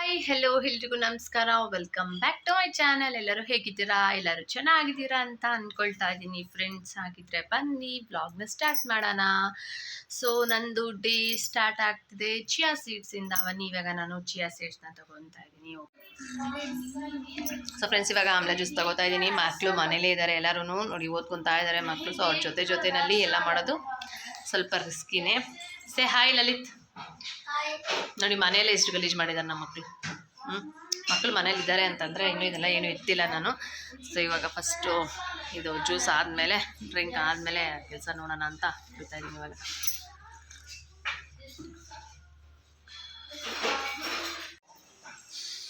Hi hello ಎಲ್ರಿಗೂ ನಮಸ್ಕಾರ. Welcome back to my channel. ಎಲ್ಲರೂ ಹೇಗಿದ್ದೀರಾ? ಎಲ್ಲರೂ ಚೆನ್ನಾಗಿದ್ದೀರಾ ಅಂತ ಅಂದ್ಕೊಳ್ತಾ ಇದ್ದೀನಿ ಫ್ರೆಂಡ್ಸ್. ಆಗಿದ್ರೆ ಬನ್ನಿ ಬ್ಲಾಗ್ನ ಸ್ಟಾರ್ಟ್ ಮಾಡೋಣ. ಸೊ ನಂದು ಡೇ ಸ್ಟಾರ್ಟ್ ಆಗ್ತಿದೆ ಚಿಯಾ ಸೀಡ್ಸಿಂದ. ಬನ್ನಿ ಇವಾಗ ನಾನು ಚಿಯಾ ಸೀಡ್ಸ್ನ ತೊಗೊತಾ ಇದ್ದೀನಿ. ಸೊ ಫ್ರೆಂಡ್ಸ್, ಇವಾಗ ಆಮ್ಲ ಜ್ಯೂಸ್ ತೊಗೋತಾ ಇದ್ದೀನಿ. ಮಕ್ಕಳು ಮನೇಲೇ ಇದ್ದಾರೆ, ಎಲ್ಲರೂ ನೋಡಿ ಓದ್ಕೊತಾ ಇದ್ದಾರೆ ಮಕ್ಕಳು. ಸೊ ಅವ್ರ ಜೊತೆನಲ್ಲಿ ಎಲ್ಲ ಮಾಡೋದು ಸ್ವಲ್ಪ ರಿಸ್ಕಿನೇ. Say hi Lalit. ನೋಡಿ ಮನೆಯಲ್ಲೇ ಎಷ್ಟು ಗಲೀಜು ಮಾಡಿದ್ದಾರೆ ನಮ್ಮ ಮಕ್ಕಳು. ಮಕ್ಕಳು ಮನೇಲಿ ಇದ್ದಾರೆ ಅಂತಂದರೆ ಇನ್ನೂ ಇದೆಲ್ಲ ಏನೂ ಎತ್ತಿಲ್ಲ ನಾನು. ಸೊ ಇವಾಗ ಫಸ್ಟು ಇದು ಜ್ಯೂಸ್ ಆದಮೇಲೆ, ಡ್ರಿಂಕ್ ಆದಮೇಲೆ ಕೆಲಸ ನೋಡೋಣ ಅಂತ ಬಿಡ್ತಾ ಇದ್ದೀನಿ ಇವಾಗ.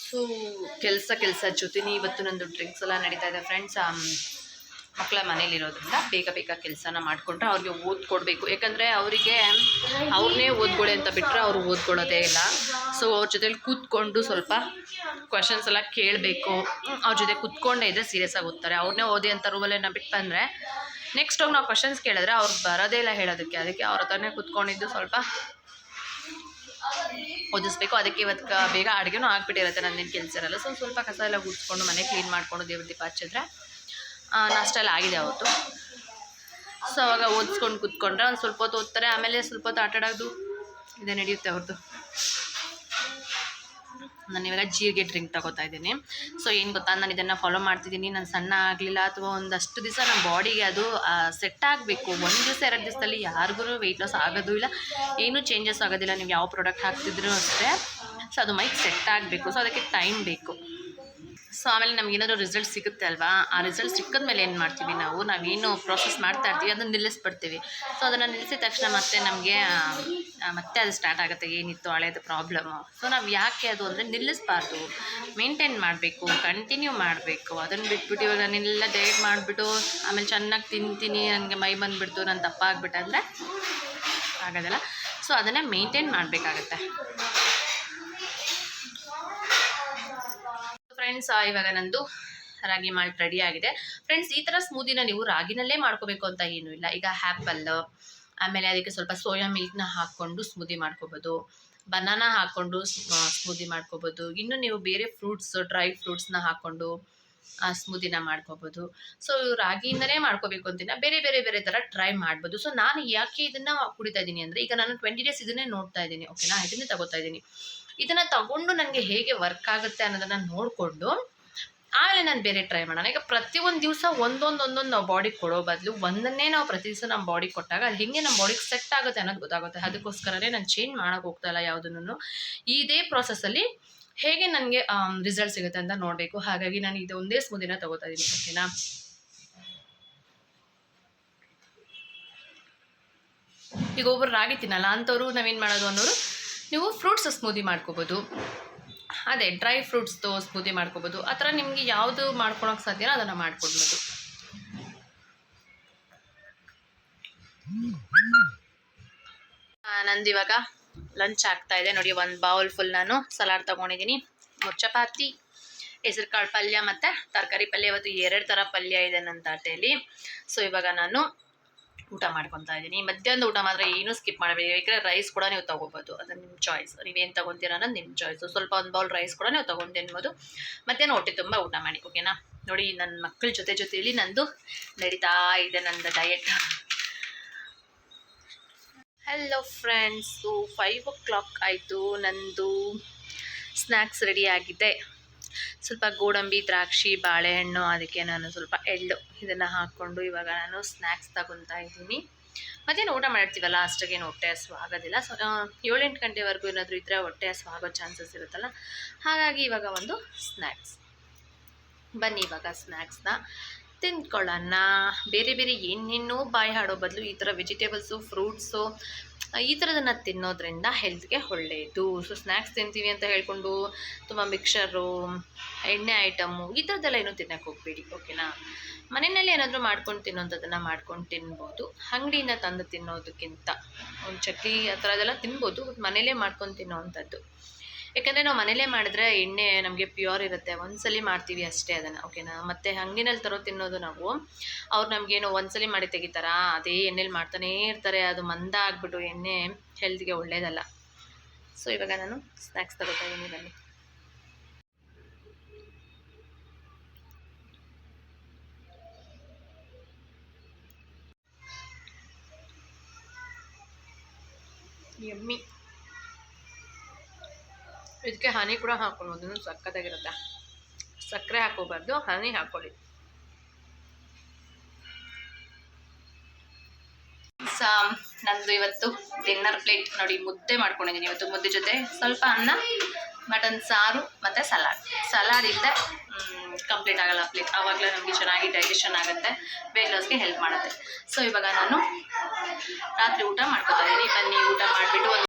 ಸೊ ಕೆಲಸ ಜೊತೆನೇ ಇವತ್ತು ನಂದು ಡ್ರಿಂಕ್ಸ್ ಎಲ್ಲ ನಡೀತಾ ಇದೆ ಫ್ರೆಂಡ್ಸ್. ಮಕ್ಕಳ ಮನೇಲಿರೋದ್ರಿಂದ ಬೇಗ ಕೆಲಸನ ಮಾಡಿಕೊಂಡ್ರೆ ಅವ್ರಿಗೆ ಓದ್ಕೊಡ್ಬೇಕು. ಯಾಕಂದರೆ ಅವರಿಗೆ ಅವ್ರನ್ನೇ ಓದ್ಕೊಳ್ಳಿ ಅಂತ ಬಿಟ್ಟರೆ ಅವರು ಓದ್ಕೊಳ್ಳೋದೇ ಇಲ್ಲ. ಸೊ ಅವ್ರ ಜೊತೆಲಿ ಕೂತ್ಕೊಂಡು ಸ್ವಲ್ಪ ಕ್ವಶನ್ಸ್ ಎಲ್ಲ ಕೇಳಬೇಕು. ಅವ್ರ ಜೊತೆ ಕೂತ್ಕೊಂಡೇ ಇದ್ದರೆ ಸೀರಿಯಸ್ ಆಗಿ ಓದ್ತಾರೆ. ಅವ್ರನ್ನೇ ಓದಿ ಅಂತ ರೂಮಲ್ಲೇನ ಬಿಟ್ಟು ಬಂದರೆ ನೆಕ್ಸ್ಟ್ ಹೋಗಿ ನಾವು ಕ್ವಶನ್ಸ್ ಕೇಳಿದ್ರೆ ಅವ್ರಿಗೆ ಬರೋದೇ ಇಲ್ಲ ಹೇಳೋದಕ್ಕೆ. ಅದಕ್ಕೆ ಅವ್ರ ಹತ್ರನೇ ಕೂತ್ಕೊಂಡಿದ್ದು ಸ್ವಲ್ಪ ಓದಿಸ್ಬೇಕು. ಅದಕ್ಕೆ ಇವತ್ತು ಬೇಗ ಅಡುಗೆನೂ ಆಗಿಬಿಟ್ಟಿರುತ್ತೆ, ನನ್ನೇನು ಕೆಲಸ ಇರಲ್ಲ. ಸೊ ಸ್ವಲ್ಪ ಕಸ ಎಲ್ಲ ಗುಡಿಸ್ಕೊಂಡು ಮನೆ ಕ್ಲೀನ್ ಮಾಡಿಕೊಂಡು ದೇವ್ರ ದೀಪ ಹಚ್ಚಿದ್ರೆ ನಾಷ್ಟ ಎಲ್ಲ ಆಗಿದೆ ಅವತ್ತು. ಸೊ ಅವಾಗ ಓದಿಸ್ಕೊಂಡು ಕೂತ್ಕೊಂಡ್ರೆ ಒಂದು ಸ್ವಲ್ಪ ಹೊತ್ತು ಓದ್ತಾರೆ, ಆಮೇಲೆ ಸ್ವಲ್ಪ ಹೊತ್ತು ಆಟಾಡೋದು ಇದೇ ನಡೆಯುತ್ತೆ ಅವ್ರದ್ದು. ನಾನು ಇವಾಗ ಜೀರಿಗೆ ಡ್ರಿಂಕ್ ತಗೋತಾ ಇದ್ದೀನಿ. ಸೊ ಏನು ಗೊತ್ತಾ, ನಾನು ಇದನ್ನು ಫಾಲೋ ಮಾಡ್ತಿದ್ದೀನಿ. ನಾನು ಸಣ್ಣ ಆಗಲಿಲ್ಲ ಅಥವಾ ಒಂದಷ್ಟು ದಿವಸ ನಮ್ಮ ಬಾಡಿಗೆ ಅದು ಸೆಟ್ ಆಗಬೇಕು. ಒಂದು ದಿವಸ 2 ದಿವಸದಲ್ಲಿ ಯಾರಿಗೂ ವೆಯ್ಟ್ ಲಾಸ್ ಆಗೋದು ಇಲ್ಲ, ಏನೂ ಚೇಂಜಸ್ ಆಗೋದಿಲ್ಲ. ನೀವು ಯಾವ ಪ್ರಾಡಕ್ಟ್ ಹಾಕ್ತಿದ್ರೂ ಅಷ್ಟೇ. ಸೊ ಅದು ಮೈಕ್ ಸೆಟ್ ಆಗಬೇಕು. ಸೊ ಅದಕ್ಕೆ ಟೈಮ್ ಬೇಕು. ಸೊ ಆಮೇಲೆ ನಮಗೇನಾದರೂ ರಿಸಲ್ಟ್ ಸಿಗುತ್ತೆ ಅಲ್ವಾ, ಆ ರಿಸಲ್ಟ್ ಸಿಕ್ಕಿದ ಮೇಲೆ ಏನು ಮಾಡ್ತೀವಿ, ನಾವೇನು ಪ್ರೋಸೆಸ್ ಮಾಡ್ತಾ ಇರ್ತೀವಿ ಅದನ್ನು ನಿಲ್ಲಿಸ್ಬಿಡ್ತೀವಿ. ಸೊ ಅದನ್ನು ನಿಲ್ಲಿಸಿದ ತಕ್ಷಣ ಮತ್ತೆ ನಮಗೆ ಮತ್ತೆ ಅದು ಸ್ಟಾರ್ಟ್ ಆಗುತ್ತೆ, ಏನಿತ್ತು ಹಳೇದು ಪ್ರಾಬ್ಲಮ್ಮು. ಸೊ ನಾವು ಯಾಕೆ ಅದು ಅಂದರೆ ನಿಲ್ಲಿಸಬಾರ್ದು, ಮೇಂಟೈನ್ ಮಾಡಬೇಕು, ಕಂಟಿನ್ಯೂ ಮಾಡಬೇಕು. ಅದನ್ನು ಬಿಟ್ಬಿಟ್ಟು ಇವಾಗ ನಾನೆಲ್ಲ ಡಯಟ್ ಮಾಡಿಬಿಟ್ಟು ಆಮೇಲೆ ಚೆನ್ನಾಗಿ ತಿಂತೀನಿ, ನನಗೆ ಮೈ ಬಂದುಬಿಡ್ತು, ನಾನು ದಪ್ಪ ಆಗಿಬಿಟ್ಟೆ ಅಂದರೆ ಆಗೋದಿಲ್ಲ. ಸೊ ಅದನ್ನು ಮೇಂಟೈನ್ ಮಾಡಬೇಕಾಗತ್ತೆ ಫ್ರೆಂಡ್ಸ್. ಇವಾಗ ನಂದು ರಾಗಿ ಮಾಲ್ಟ್ ರೆಡಿ ಆಗಿದೆ ಫ್ರೆಂಡ್ಸ್. ಈ ಥರ ಸ್ಮೂದಿನ ನೀವು ರಾಗಿನಲ್ಲೇ ಮಾಡ್ಕೋಬೇಕು ಅಂತ ಏನೂ ಇಲ್ಲ. ಈಗ ಆ್ಯಪಲ್, ಆಮೇಲೆ ಅದಕ್ಕೆ ಸ್ವಲ್ಪ ಸೋಯಾ ಮಿಲ್ಕ್ನ ಹಾಕ್ಕೊಂಡು ಸ್ಮೂದಿ ಮಾಡ್ಕೋಬೋದು, ಬನಾನಾ ಹಾಕ್ಕೊಂಡು ಸ್ಮೂದಿ ಮಾಡ್ಕೋಬೋದು. ಇನ್ನು ನೀವು ಬೇರೆ ಫ್ರೂಟ್ಸ್, ಡ್ರೈ ಫ್ರೂಟ್ಸ್ನ ಹಾಕ್ಕೊಂಡು ಸ್ಮೂದಿನ ಮಾಡ್ಕೋಬೋದು. ಸೊ ರಾಗಿಯಿಂದನೇ ಮಾಡ್ಕೋಬೇಕು ಅಂತಿನ ಬೇರೆ ಥರ ಟ್ರೈ ಮಾಡ್ಬೋದು. ಸೊ ನಾನು ಯಾಕೆ ಇದನ್ನು ಕುಡಿತಾ ಇದ್ದೀನಿ ಅಂದರೆ, ಈಗ ನಾನು 20 ಡೇಸ್ ಇದನ್ನೇ ನೋಡ್ತಾ ಇದ್ದೀನಿ, ಓಕೆನಾ. ಇದನ್ನೇ ತಗೋತಾ ಇದ್ದೀನಿ. ಇದನ್ನು ತಗೊಂಡು ನನಗೆ ಹೇಗೆ ವರ್ಕ್ ಆಗುತ್ತೆ ಅನ್ನೋದನ್ನು ನೋಡಿಕೊಂಡು ಆಮೇಲೆ ನಾನು ಬೇರೆ ಟ್ರೈ ಮಾಡೋಣ. ಈಗ ಪ್ರತಿಯೊಂದು ದಿವಸ ಒಂದೊಂದು ನಾವು ಬಾಡಿಗೆ ಕೊಡೋ ಬದಲು ಒಂದನ್ನೇ ನಾವು ಪ್ರತಿ ದಿವಸ ನಮ್ಮ ಬಾಡಿಗೆ ಕೊಟ್ಟಾಗ ಅದು ಹೇಗೆ ನಮ್ಮ ಬಾಡಿಗೆ ಸೆಟ್ ಆಗುತ್ತೆ ಅನ್ನೋದು ಗೊತ್ತಾಗುತ್ತೆ. ಅದಕ್ಕೋಸ್ಕರನೇ ನಾನು ಚೇಂಜ್ ಮಾಡೋಕ್ಕೆ ಹೋಗ್ತಾ ಇಲ್ಲ ಯಾವುದನ್ನು. ಇದೇ ಪ್ರಾಸೆಸ್ಸಲ್ಲಿ ಹೇಗೆ ನನಗೆ ರಿಸಲ್ಟ್ ಸಿಗುತ್ತೆ ಅಂತ ನೋಡಬೇಕು. ಹಾಗಾಗಿ ನಾನು ಇದು ಒಂದೇ ಸ್ಮೂದಿನ ತಗೋತಾ ಇದ್ದೀನಿ, ಓಕೆನಾ. ಈಗ ಒಬ್ಬರು ರಾಗಿ ತಿನ್ನಲ್ಲ ಅಂಥವ್ರು ನಾವೇನು ಮಾಡೋದು ಅನ್ನೋರು, ನೀವು ಫ್ರೂಟ್ಸ್ ಸ್ಮೂದಿ ಮಾಡ್ಕೋಬೋದು. ಅದೇ ಡ್ರೈ ಫ್ರೂಟ್ಸ್ದು ಸ್ಮೂದಿ ಮಾಡ್ಕೋಬೋದು. ಆ ಥರ ನಿಮಗೆ ಯಾವುದು ಮಾಡ್ಕೊಳಕ್ಕೆ ಸಾಧ್ಯನೋ ಅದನ್ನು ಮಾಡ್ಕೊಡ್ಬೋದು. ನಂದು ಇವಾಗ ಲಂಚ್ ಆಗ್ತಾ ಇದೆ ನೋಡಿ. 1 ಬೌಲ್ ಫುಲ್ ನಾನು ಸಲಾಡ್ ತೊಗೊಂಡಿದ್ದೀನಿ. 3 ಚಪಾತಿ, ಹೆಸರು ಕಾಳು ಪಲ್ಯ ಮತ್ತು ತರಕಾರಿ ಪಲ್ಯ. ಇವತ್ತು 2 ಥರ ಪಲ್ಯ ಇದೆ ನನ್ನ ತಟ್ಟೆಯಲ್ಲಿ. ಸೊ ಇವಾಗ ನಾನು ಊಟ ಮಾಡ್ಕೊತಾ ಇದ್ದೀನಿ. ಮಧ್ಯಾಹ್ನದ ಊಟ ಮಾತ್ರ ಏನೂ ಸ್ಕಿಪ್ ಮಾಡಬೇಕು. ಯಾಕಂದರೆ ರೈಸ್ ಕೂಡ ನೀವು ತೊಗೋಬೋದು, ಅದು ನಿಮ್ಮ ಚಾಯ್ಸ್. ನೀವೇನು ತೊಗೊತೀರ ಅನ್ನೋದು ನಿಮ್ಮ ಚಾಯ್ಸು. ಸ್ವಲ್ಪ 1 ಬೌಲ್ ರೈಸ್ ಕೂಡ ನೀವು ತೊಗೊಂಡು ತಿನ್ಬೋದು. ಮಧ್ಯಾಹ್ನ ಹೊಟ್ಟೆ ತುಂಬ ಊಟ ಮಾಡಿ, ಓಕೆನಾ. ನೋಡಿ ನನ್ನ ಮಕ್ಕಳ ಜೊತೆಯಲ್ಲಿ ನಂದು ನಡೀತಾ ಇದೆ ನಂದು ಡಯಟ್. ಹಲೋ ಫ್ರೆಂಡ್ಸು, 5 o'clock ಆಯಿತು. ನಂದು ಸ್ನ್ಯಾಕ್ಸ್ ರೆಡಿ ಆಗಿದೆ. ಸ್ವಲ್ಪ ಗೋಡಂಬಿ, ದ್ರಾಕ್ಷಿ, ಬಾಳೆಹಣ್ಣು, ಅದಕ್ಕೆ ನಾನು ಸ್ವಲ್ಪ ಎಳ್ಳು ಇದನ್ನು ಹಾಕ್ಕೊಂಡು ಇವಾಗ ನಾನು ಸ್ನ್ಯಾಕ್ಸ್ ತಗೊತಾ ಇದ್ದೀನಿ. ಮತ್ತೇನು ಊಟ ಮಾಡ್ತೀವಲ್ಲ ಅಷ್ಟಾಗೇನು ಹೊಟ್ಟೆ ಹಸಿವು ಆಗೋದಿಲ್ಲ. ಸೊ 7-8 ಗಂಟೆವರೆಗೂ ಏನಾದರೂ ಇದ್ದರೆ ಹೊಟ್ಟೆ ಹಸಿವು ಆಗೋ ಚಾನ್ಸಸ್ ಇರುತ್ತಲ್ಲ. ಹಾಗಾಗಿ ಇವಾಗ ಒಂದು ಸ್ನ್ಯಾಕ್ಸ್. ಬನ್ನಿ ಇವಾಗ ಸ್ನ್ಯಾಕ್ಸ್ನ ತಿಂದ್ಕೊಳ್ಳೋಣ. ಬೇರೆ ಏನೇನೋ ಬಾಯಿ ಹಾಡೋ ಬದಲು ಈ ಥರ ವೆಜಿಟೇಬಲ್ಸು, ಫ್ರೂಟ್ಸು, ಈ ಥರದನ್ನು ತಿನ್ನೋದ್ರಿಂದ ಹೆಲ್ತ್ಗೆ ಒಳ್ಳೆಯದು. ಸೊ ಸ್ನ್ಯಾಕ್ಸ್ ತಿಂತೀವಿ ಅಂತ ಹೇಳ್ಕೊಂಡು ತುಂಬ ಮಿಕ್ಸರು, ಎಣ್ಣೆ ಐಟಮು ಈ ಥರದ್ದೆಲ್ಲ ಏನೂ ತಿನ್ನೋಕ್ಕೆ ಹೋಗಬೇಡಿ, ಓಕೆನಾ. ಮನೆಯಲ್ಲಿ ಏನಾದರೂ ಮಾಡ್ಕೊಂಡು ತಿನ್ನೋಂಥದ್ದನ್ನು ಮಾಡ್ಕೊಂಡು ತಿನ್ಬೋದು. ಅಂಗಡಿಯಿಂದ ತಂದು ತಿನ್ನೋದಕ್ಕಿಂತ ಒಂದು ಚಕ್ಲಿ ಆ ಥರದ್ದೆಲ್ಲ ತಿನ್ಬೋದು, ಮನೇಲೇ ಮಾಡ್ಕೊಂಡು ತಿನ್ನೋವಂಥದ್ದು. ಯಾಕಂದರೆ ನಾವು ಮನೇಲೇ ಮಾಡಿದ್ರೆ ಎಣ್ಣೆ ನಮಗೆ ಪ್ಯೂರ್ ಇರುತ್ತೆ. ಒಂದ್ಸಲಿ ಮಾಡ್ತೀವಿ ಅಷ್ಟೇ ಅದನ್ನು, ಓಕೆನಾ. ಮತ್ತು ಅಂಗಡಿನಲ್ಲಿ ತರೋ ತಿನ್ನೋದು ನಾವು, ಅವ್ರು ನಮಗೇನೋ ಒಂದ್ಸಲಿ ಮಾಡಿ ತೆಗಿತಾರಾ, ಅದೇ ಎಣ್ಣೆಲಿ ಮಾಡ್ತಾನೇ ಇರ್ತಾರೆ. ಅದು ಮಂದ ಆಗಿಬಿಟ್ಟು ಎಣ್ಣೆ ಹೆಲ್ತ್ಗೆ ಒಳ್ಳೆಯದಲ್ಲ. ಸೊ ಇವಾಗ ನಾನು ಸ್ನ್ಯಾಕ್ಸ್ ತಗೋತಾ ಇದ್ದೀನಿ, ಬನ್ನಿ. ಯಮ್ಮಿ. ಇದಕ್ಕೆ ಹನಿ ಕೂಡ ಹಾಕ್ಕೊಳ್ಬೋದು, ಸಕ್ಕತ್ತಾಗಿರುತ್ತೆ. ಸಕ್ಕರೆ ಹಾಕೋಬಾರ್ದು, ಹನಿ ಹಾಕ್ಕೊಳ್ಳಿ. ನಂದು ಇವತ್ತು ಡಿನ್ನರ್ ಪ್ಲೇಟ್ ನೋಡಿ, ಮುದ್ದೆ ಮಾಡ್ಕೊಂಡಿದ್ದೀನಿ. ಇವತ್ತು ಮುದ್ದೆ ಜೊತೆ ಸ್ವಲ್ಪ ಅನ್ನ, ಮಟನ್ ಸಾರು ಮತ್ತು ಸಲಾಡ್ ಇದ್ದರೆ ಕಂಪ್ಲೀಟ್ ಆಗಲ್ಲ ಪ್ಲೇಟ್. ಆವಾಗಲೇ ನಮಗೆ ಚೆನ್ನಾಗಿ ಡೈಜೆಷನ್ ಆಗುತ್ತೆ, ವೇಟ್ ಲಾಸ್ಗೆ ಹೆಲ್ಪ್ ಮಾಡುತ್ತೆ. ಸೊ ಇವಾಗ ನಾನು ರಾತ್ರಿ ಊಟ ಮಾಡ್ಕೊತಾ ಇದ್ದೀನಿ. ಬನ್ನಿ ಊಟ ಮಾಡಿಬಿಟ್ಟು